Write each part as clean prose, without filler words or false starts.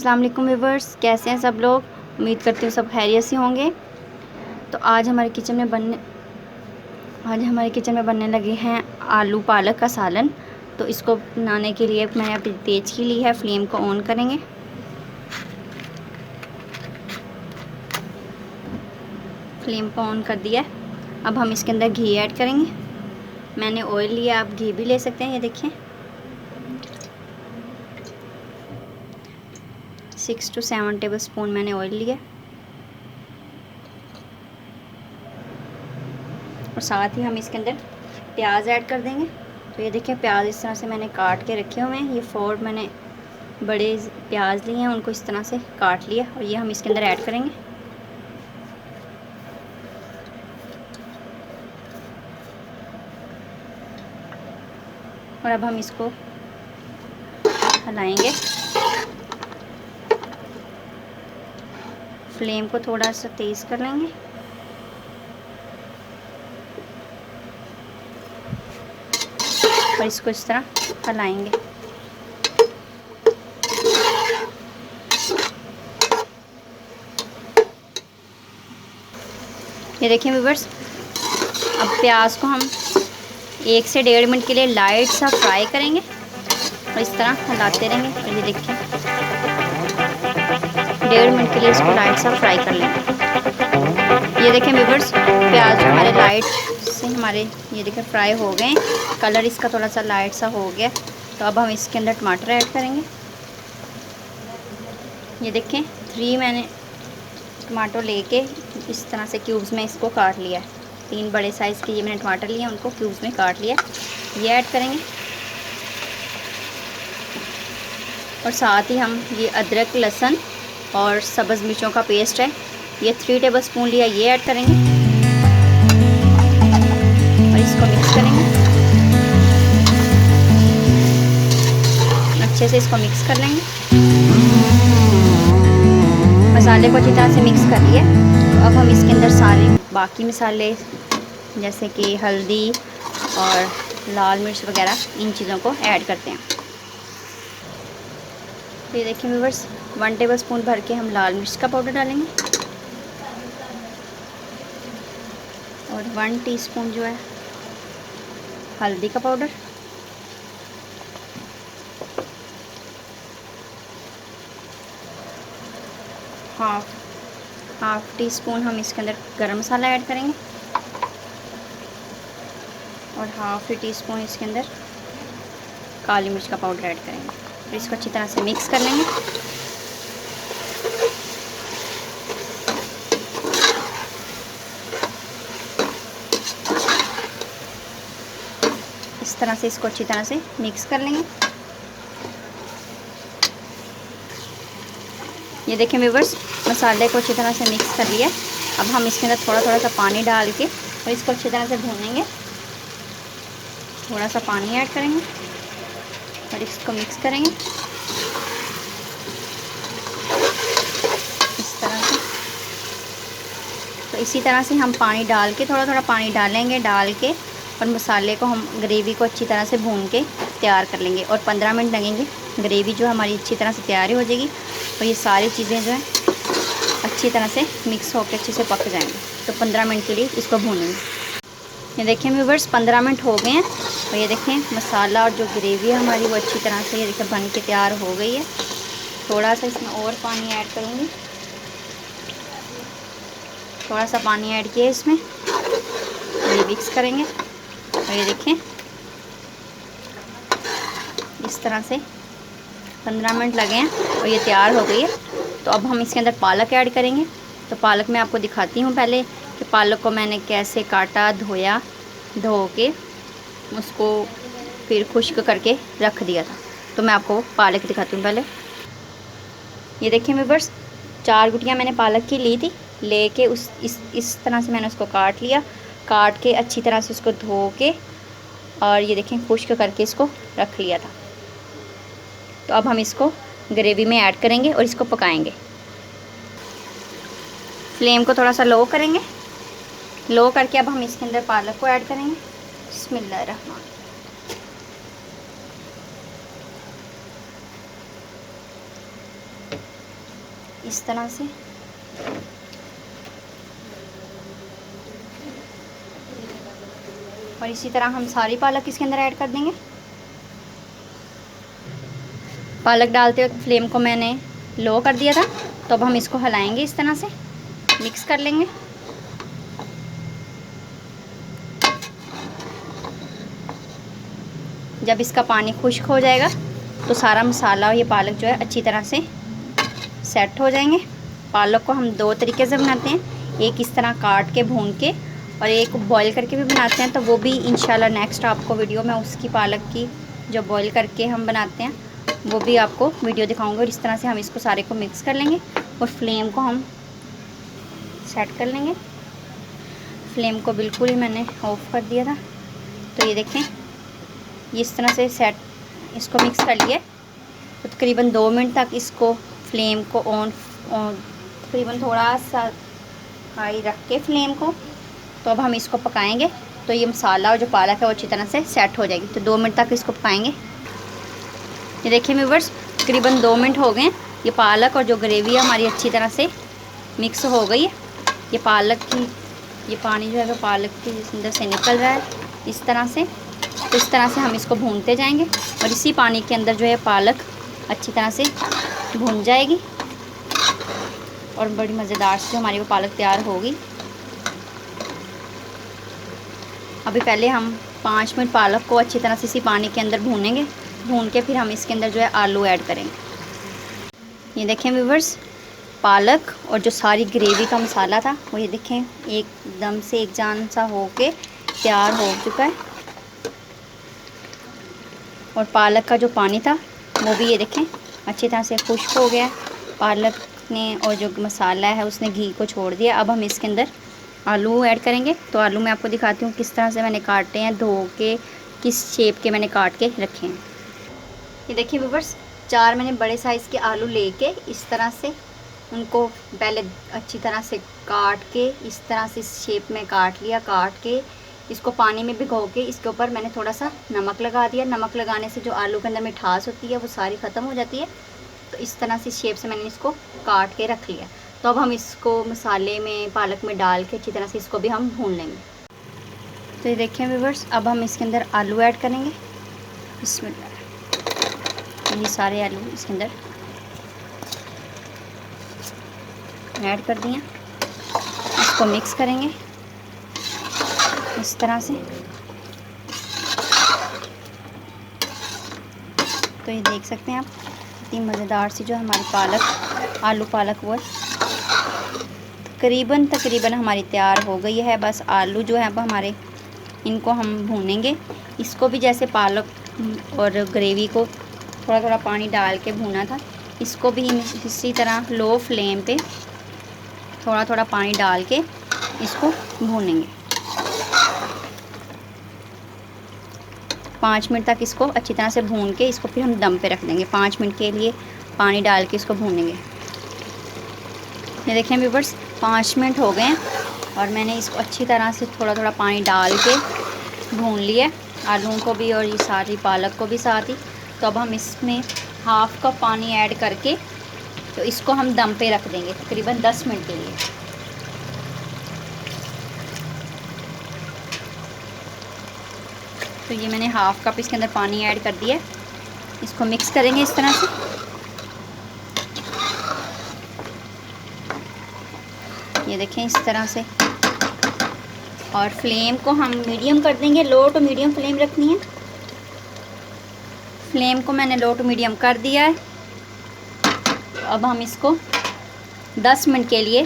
अस्सलाम वालेकुम व्यूवर्स, कैसे हैं सब लोग। उम्मीद करती हूँ सब खैरियत से होंगे। तो आज हमारे किचन में बनने लगे हैं आलू पालक का सालन। तो इसको बनाने के लिए मैंने अपनी तेज की ली है। फ्लेम को ऑन करेंगे। फ्लेम को ऑन कर दिया है। अब हम इसके अंदर घी ऐड करेंगे। मैंने ऑयल लिया, आप घी भी ले सकते हैं। ये देखें 6 to 7 टेबल स्पून मैंने ऑयल लिया। और साथ ही हम इसके अंदर प्याज ऐड कर देंगे। तो ये देखिए प्याज इस तरह से मैंने काट के रखे हुए हैं। ये 4 मैंने बड़े प्याज लिए हैं, उनको इस तरह से काट लिया और ये हम इसके अंदर ऐड करेंगे। और अब हम इसको हिलाएंगे। फ्लेम को थोड़ा सा तेज़ कर लेंगे। और इसको इस तरह हिलाएंगे। ये देखिए व्यूअर्स, अब प्याज को हम 1 से 1.5 मिनट के लिए लाइट सा फ्राई करेंगे और इस तरह हिलाते रहेंगे। और ये देखिए 1.5 मिनट के लिए इसको लाइट सा फ्राई कर लेंगे। ये देखें व्यूअर्स, प्याज हमारे लाइट से ये देखें फ्राई हो गए। कलर इसका थोड़ा सा लाइट सा हो गया। तो अब हम इसके अंदर टमाटर ऐड करेंगे। ये देखें 3 मैंने टमाटर लेके इस तरह से क्यूब्स में इसको काट लिया है। 3 बड़े साइज़ के ये मैंने टमाटर लिए, उनको क्यूब्स में काट लिया। ये ऐड करेंगे। और साथ ही हम ये अदरक लहसुन और सब्ज़ मिर्चों का पेस्ट है, ये 3 टेबल स्पून लिया, ये ऐड करेंगे और इसको मिक्स करेंगे। अच्छे से इसको मिक्स कर लेंगे। मसाले को अच्छी तरह से मिक्स कर लिए। तो अब हम इसके अंदर सारे बाकी मसाले जैसे कि हल्दी और लाल मिर्च वगैरह, इन चीज़ों को ऐड करते हैं। तो ये देखिए व्यूअर्स, 1 टेबल स्पून भर के हम लाल मिर्च का पाउडर डालेंगे और 1 टीस्पून जो है हल्दी का पाउडर, हाफ टी स्पून हम इसके अंदर गरम मसाला ऐड करेंगे और हाफ टी स्पून इसके अंदर काली मिर्च का पाउडर ऐड करेंगे। फिर इसको अच्छी तरह से मिक्स कर लेंगे। इस तरह से इसको अच्छी तरह से मिक्स कर लेंगे। ये देखें व्यूअर्स, मसाले को अच्छी तरह से मिक्स कर लिया। अब हम इसके अंदर थोड़ा थोड़ा सा पानी डाल के और इसको अच्छी तरह से भूनेंगे। थोड़ा सा पानी ऐड करेंगे और इसको मिक्स करेंगे इस तरह से। तो इसी तरह से हम पानी डाल के थोड़ा थोड़ा पानी डालेंगे, डाल के और मसाले को हम ग्रेवी को अच्छी तरह से भून के तैयार कर लेंगे। और 15 मिनट लगेंगे। ग्रेवी जो हमारी अच्छी तरह से तैयार हो जाएगी और ये सारी चीज़ें जो हैं अच्छी तरह से मिक्स होकर अच्छे से पक जाएंगे। तो 15 मिनट के लिए इसको भूनेंगे। ये देखें व्यूअर्स, 15 मिनट हो गए हैं और ये देखें मसाला और जो ग्रेवी है हमारी वो अच्छी तरह से ये देखें बन के तैयार हो गई है। थोड़ा सा इसमें और पानी ऐड करूँगी। थोड़ा सा पानी ऐड किया इसमें, ये मिक्स करेंगे और ये देखें इस तरह से 15 मिनट लगे हैं और ये तैयार हो गई है। तो अब हम इसके अंदर पालक ऐड करेंगे। तो पालक मैं आपको दिखाती हूँ पहले कि पालक को मैंने कैसे काटा, धोया, धो के उसको फिर खुश्क करके रख दिया था। तो मैं आपको पालक दिखाती हूँ पहले। ये देखिए व्यूअर्स, 4 गुटियाँ मैंने पालक की ली थी, लेके इस तरह से मैंने उसको काट लिया। काट के अच्छी तरह से उसको धो के और ये देखें खुश्क करके इसको रख लिया था। तो अब हम इसको ग्रेवी में ऐड करेंगे और इसको पकाएंगे। फ्लेम को थोड़ा सा लो करेंगे। लो करके अब हम इसके अंदर पालक को ऐड करेंगे। बिस्मिल्लाहिर्रहमान। इस तरह से। और इसी तरह हम सारी पालक इसके अंदर ऐड कर देंगे। पालक डालते वक्त फ्लेम को मैंने लो कर दिया था, तो अब हम इसको हिलाएंगे, इस तरह से मिक्स कर लेंगे। जब इसका पानी खुश्क हो जाएगा तो सारा मसाला और ये पालक जो है अच्छी तरह से सेट हो जाएंगे। पालक को हम दो तरीके से बनाते हैं, एक इस तरह काट के भून के और एक बॉईल करके भी बनाते हैं। तो वो भी इंशाल्लाह नेक्स्ट आपको वीडियो में उसकी पालक की जो बॉईल करके हम बनाते हैं वो भी आपको वीडियो दिखाऊंगी। और इस तरह से हम इसको सारे को मिक्स कर लेंगे और फ्लेम को हम सेट कर लेंगे। फ्लेम को बिल्कुल ही मैंने ऑफ कर दिया था। तो ये देखें, ये इस तरह से सेट इसको मिक्स कर लिया। तो तकरीबन 2 मिनट तक इसको फ्लेम को ऑन तकरीबन थोड़ा सा हाई रख के फ्लेम को, तो अब हम इसको पकाएंगे। तो ये मसाला और जो पालक है वो अच्छी तरह से सेट हो जाएगी। तो 2 मिनट तक इसको पकाएंगे। ये देखिए व्यूअर्स, तकरीबन 2 मिनट हो गए। ये पालक और जो ग्रेवी है हमारी अच्छी तरह से मिक्स हो गई है। ये पालक की ये पानी जो है वो पालक के अंदर से निकल रहा है इस तरह से। तो इस तरह से हम इसको भूनते जाएंगे और इसी पानी के अंदर जो है पालक अच्छी तरह से भून जाएगी और बड़ी मज़ेदार से हमारी वो पालक तैयार होगी। अभी पहले हम 5 मिनट पालक को अच्छी तरह से इसी पानी के अंदर भूनेंगे। भून के फिर हम इसके अंदर जो है आलू ऐड करेंगे। ये देखें व्यूअर्स, पालक और जो सारी ग्रेवी का मसाला था वो ये देखें एकदम से एक जान सा हो के तैयार हो चुका है। और पालक का जो पानी था वो भी ये देखें अच्छी तरह से खुश्क हो गया। पालक ने और जो मसाला है उसने घी को छोड़ दिया। अब हम इसके अंदर आलू ऐड करेंगे। तो आलू मैं आपको दिखाती हूँ किस तरह से मैंने काटे हैं, धो के किस शेप के मैंने काट के रखे हैं। ये देखिए व्यूअर्स, 4 मैंने बड़े साइज़ के आलू लेके इस तरह से उनको पहले अच्छी तरह से काट के इस तरह से इस शेप में काट लिया। काट के इसको पानी में भिगो के इसके ऊपर मैंने थोड़ा सा नमक लगा दिया। नमक लगाने से जो आलू के अंदर मिठास होती है वो सारी ख़त्म हो जाती है। तो इस तरह से शेप से मैंने इसको काट के रख लिया। तो अब हम इसको मसाले में पालक में डाल के अच्छी तरह से इसको भी हम भून लेंगे। तो ये देखें व्यूअर्स, अब हम इसके अंदर आलू ऐड करेंगे। इसमें ये सारे आलू इसके अंदर ऐड कर दिए। इसको मिक्स करेंगे इस तरह से। तो ये देख सकते हैं आप इतनी मज़ेदार सी जो हमारी पालक आलू पालक वो तकरीबन हमारी तैयार हो गई है। बस आलू जो है अब हमारे इनको हम भूनेंगे। इसको भी जैसे पालक और ग्रेवी को थोड़ा थोड़ा पानी डाल के भूना था, इसको भी इसी तरह लो फ्लेम पे थोड़ा थोड़ा पानी डाल के इसको भूनेंगे। 5 मिनट तक इसको अच्छी तरह से भून के इसको फिर हम दम पे रख देंगे। 5 मिनट के लिए पानी डाल के इसको भूनेंगे। ये देखें व्यूअर्स, 5 मिनट हो गए हैं और मैंने इसको अच्छी तरह से थोड़ा थोड़ा पानी डाल के भून लिया, आलूओं को भी और ये सारी पालक को भी साथ ही। तो अब हम इसमें हाफ़ कप पानी ऐड करके तो इसको हम दम पे रख देंगे तकरीबन 10 मिनट के लिए। तो ये मैंने हाफ़ कप इसके अंदर पानी ऐड कर दिया। इसको मिक्स करेंगे इस तरह से। ये देखें इस तरह से। और फ्लेम को हम मीडियम कर देंगे। लो टू मीडियम फ्लेम रखनी है। फ्लेम को मैंने लो टू मीडियम कर दिया है। अब हम इसको 10 मिनट के लिए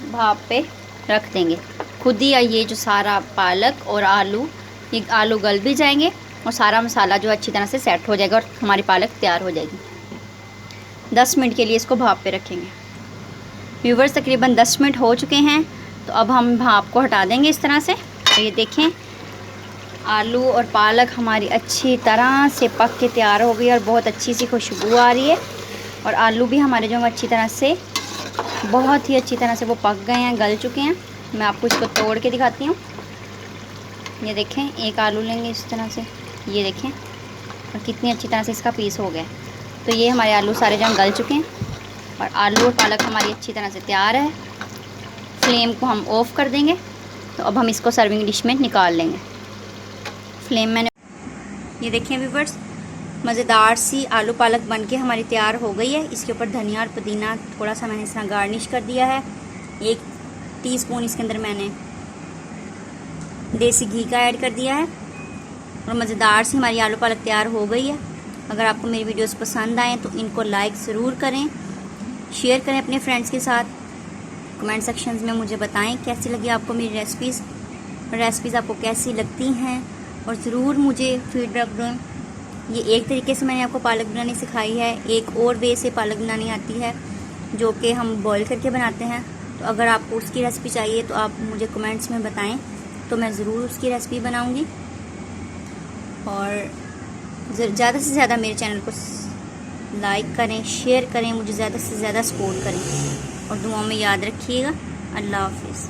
भाप पे रख देंगे। खुद ही ये जो सारा पालक और आलू, ये आलू गल भी जाएंगे और सारा मसाला जो अच्छी तरह से सेट हो जाएगा और हमारी पालक तैयार हो जाएगी। 10 मिनट के लिए इसको भाप पे रखेंगे। व्यूअर्स, तकरीबन 10 मिनट हो चुके हैं। तो अब हम भाप को हटा देंगे इस तरह से। तो ये देखें आलू और पालक हमारी अच्छी तरह से पक के तैयार हो गई और बहुत अच्छी सी खुशबू आ रही है। और आलू भी हमारे जो अच्छी तरह से बहुत ही अच्छी तरह से वो पक गए हैं, गल चुके हैं। मैं आपको इसको तोड़ के दिखाती हूँ। ये देखें, एक आलू लेंगे इस तरह से, ये देखें और कितनी अच्छी तरह से इसका पीस हो गया। तो ये हमारे आलू सारे जो गल चुके हैं। और आलू और पालक हमारी अच्छी तरह से तैयार है। फ्लेम को हम ऑफ़ कर देंगे। तो अब हम इसको सर्विंग डिश में निकाल लेंगे। फ्लेम मैंने, ये देखिए व्यूअर्स, मज़ेदार सी आलू पालक बनके हमारी तैयार हो गई है। इसके ऊपर धनिया और पुदीना थोड़ा सा मैंने इस तरह गार्निश कर दिया है। 1 टीस्पून इसके अंदर मैंने देसी घी का ऐड कर दिया है और मज़ेदार सी हमारी आलू पालक तैयार हो गई है। अगर आपको मेरी वीडियोस पसंद आएँ तो इनको लाइक ज़रूर करें, शेयर करें अपने फ्रेंड्स के साथ। कमेंट सेक्शंस में मुझे बताएं कैसी लगी आपको मेरी रेसिपीज़ आपको कैसी लगती हैं, और ज़रूर मुझे फीडबैक दें। ये एक तरीके से मैंने आपको पालक बनानी सिखाई है, एक और वे से पालक बनानी आती है जो कि हम बॉईल करके बनाते हैं। तो अगर आपको उसकी रेसिपी चाहिए तो आप मुझे कमेंट्स में बताएं, तो मैं ज़रूर उसकी रेसिपी बनाऊंगी। और ज़्यादा से ज़्यादा मेरे चैनल को लाइक करें, शेयर करें, मुझे ज़्यादा से ज़्यादा सपोर्ट करें और दुआओं में याद रखिएगा। अल्लाह हाफिज़।